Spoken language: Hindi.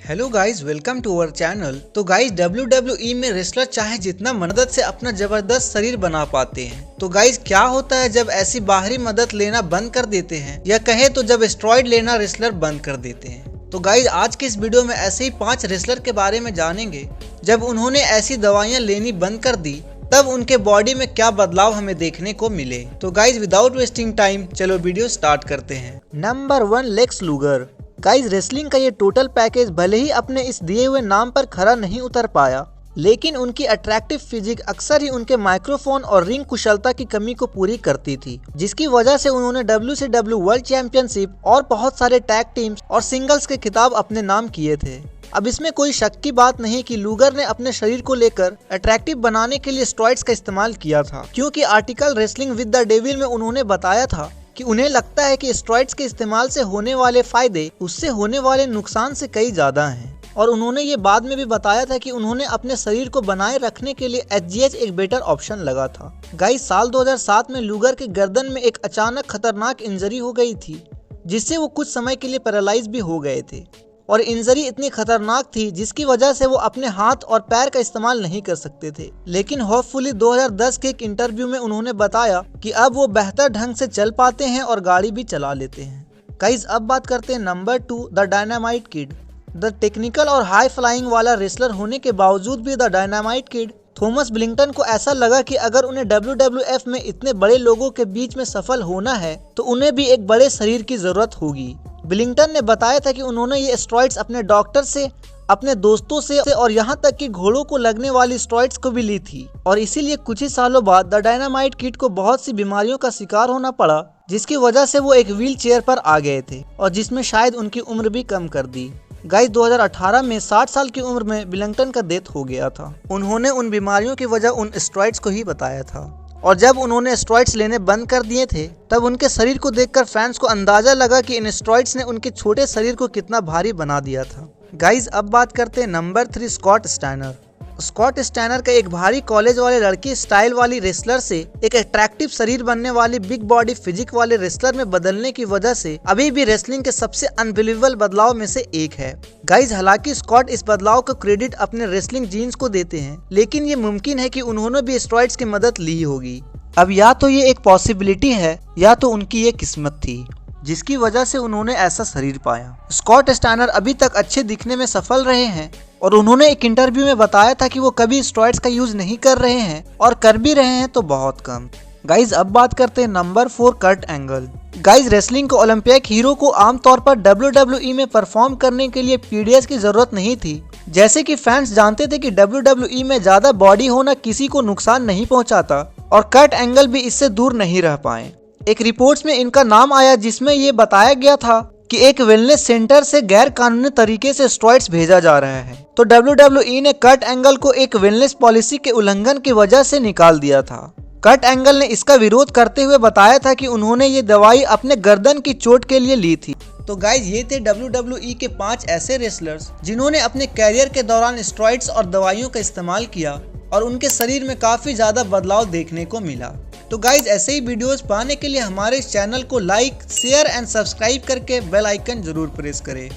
Hello guys, welcome to our channel. तो गाइज WWE में रेसलर चाहे जितना मदद से अपना जबरदस्त शरीर बना पाते हैं, तो गाइज क्या होता है जब ऐसी बाहरी मदद लेना बंद कर देते हैं, या कहे तो जब स्टेरॉइड लेना रेसलर बंद कर देते हैं। तो गाइज आज के इस वीडियो में ऐसे ही 5 रेसलर के बारे में जानेंगे जब उन्होंने ऐसी दवाइयाँ लेनी बंद कर दी, तब उनके बॉडी में क्या बदलाव हमें देखने को मिले। तो गाइज विदाउट वेस्टिंग टाइम चलो वीडियो स्टार्ट करते हैं। Number 1, Lex Luger. Guys wrestling का ये टोटल पैकेज भले ही अपने इस दिए हुए नाम पर खरा नहीं उतर पाया, लेकिन उनकी अट्रैक्टिव फिजिक अक्सर ही उनके माइक्रोफोन और रिंग कुशलता की कमी को पूरी करती थी, जिसकी वजह से उन्होंने WCW वर्ल्ड चैंपियनशिप और बहुत सारे टैग टीम्स और सिंगल्स के खिताब अपने नाम किए थे। अब इसमें कोई शक की बात नहीं कि लूगर ने अपने शरीर को लेकर अट्रैक्टिव बनाने के लिए स्टेरॉइड्स का इस्तेमाल किया था, क्योंकि article wrestling with the devil में उन्होंने बताया था कि उन्हें लगता है कि स्टेरॉइड्स के इस्तेमाल से होने वाले फायदे उससे होने वाले नुकसान से कई ज्यादा हैं। और उन्होंने ये बाद में भी बताया था कि उन्होंने अपने शरीर को बनाए रखने के लिए HGH एक बेटर ऑप्शन लगा था। गाइस साल 2007 में लूगर के गर्दन में एक अचानक खतरनाक इंजरी हो गई थी, जिससे वो कुछ समय के लिए पैरालाइज भी हो गए थे, और इंजरी इतनी खतरनाक थी जिसकी वजह से वो अपने हाथ और पैर का इस्तेमाल नहीं कर सकते थे। लेकिन होपफुली 2010 के एक इंटरव्यू में उन्होंने बताया कि अब वो बेहतर ढंग से चल पाते हैं और गाड़ी भी चला लेते हैं। गाइस अब बात करते हैं number 2, the dynamite kid. The technical और हाई फ्लाइंग वाला रेसलर होने के बावजूद भी the dynamite kid Thomas Billington को ऐसा लगा कि अगर उन्हें WWF में इतने बड़े लोगों के बीच में सफल होना है तो उन्हें भी एक बड़े शरीर की जरूरत होगी। बिलिंगटन ने बताया था कि उन्होंने ये स्टेरॉइड्स अपने डॉक्टर से, अपने दोस्तों से और यहाँ तक कि घोड़ों को लगने वाली स्टेरॉइड्स को भी ली थी, और इसीलिए कुछ ही सालों बाद द डायनामाइट किड को बहुत सी बीमारियों का शिकार होना पड़ा, जिसकी वजह से वो एक व्हील चेयर पर आ गए थे, और जिसमें शायद उनकी उम्र भी कम कर दी। गाइस 2018 में 60 साल की उम्र में बिलिंगटन का डेथ हो गया था। उन्होंने उन बीमारियों की वजह उन स्टेरॉइड्स को ही बताया था, और जब उन्होंने स्टेरॉइड्स लेने बंद कर दिए थे तब उनके शरीर को देखकर फैंस को अंदाजा लगा कि इन स्टेरॉइड्स ने उनके छोटे शरीर को कितना भारी बना दिया था। गाइस अब बात करते हैं number 3, Scott Steiner. Scott Steiner का एक भारी कॉलेज वाले लड़की स्टाइल वाली रेसलर से एक अट्रैक्टिव शरीर बनने वाली बिग बॉडी फिजिक वाले रेसलर में बदलने की वजह से अभी भी रेसलिंग के सबसे अनबिलीवेबल बदलाव में से एक है। गाइज हालांकि स्कॉट इस बदलाव का क्रेडिट अपने रेसलिंग जीन्स को देते हैं, लेकिन ये मुमकिन है कि उन्होंने भी स्टेरॉइड्स की मदद ली होगी। अब या तो ये एक पॉसिबिलिटी है या तो उनकी ये किस्मत थी, जिसकी वजह से उन्होंने ऐसा शरीर पाया। स्कॉट स्टाइनर अभी तक अच्छे दिखने में सफल रहे हैं, और उन्होंने एक इंटरव्यू में बताया था कि वो कभी स्टेरॉइड्स का यूज नहीं कर रहे हैं, और कर भी रहे हैं तो बहुत कम। गाइज अब बात करते हैं number 4, Kurt Angle. Guys wrestling को ओलंपिक हीरो को आमतौर पर WWE में परफॉर्म करने के लिए PDS की जरूरत नहीं थी। जैसे कि फैंस जानते थे कि WWE में ज्यादा बॉडी होना किसी को नुकसान नहीं पहुंचाता, और कर्ट एंगल भी इससे दूर नहीं रह पाए। एक रिपोर्ट्स में इनका नाम आया जिसमें ये बताया गया था कि एक वेलनेस सेंटर से गैर कानूनी तरीके से स्टेरॉइड्स भेजा जा रहा है, तो WWE ने कर्ट एंगल को एक वेलनेस पॉलिसी के उल्लंघन की वजह से निकाल दिया था। कर्ट एंगल ने इसका विरोध करते हुए बताया था कि उन्होंने ये दवाई अपने गर्दन की चोट के लिए ली थी। तो गाइज ये थे WWE के 5 ऐसे रेसलर्स जिन्होंने अपने कैरियर के दौरान स्टेरॉइड्स और दवाइयों का इस्तेमाल किया, और उनके शरीर में काफी ज्यादा बदलाव देखने को मिला। तो गाइज ऐसे ही वीडियोस पाने के लिए हमारे इस चैनल को लाइक, शेयर एंड सब्सक्राइब करके बेल आइकन जरूर प्रेस करें।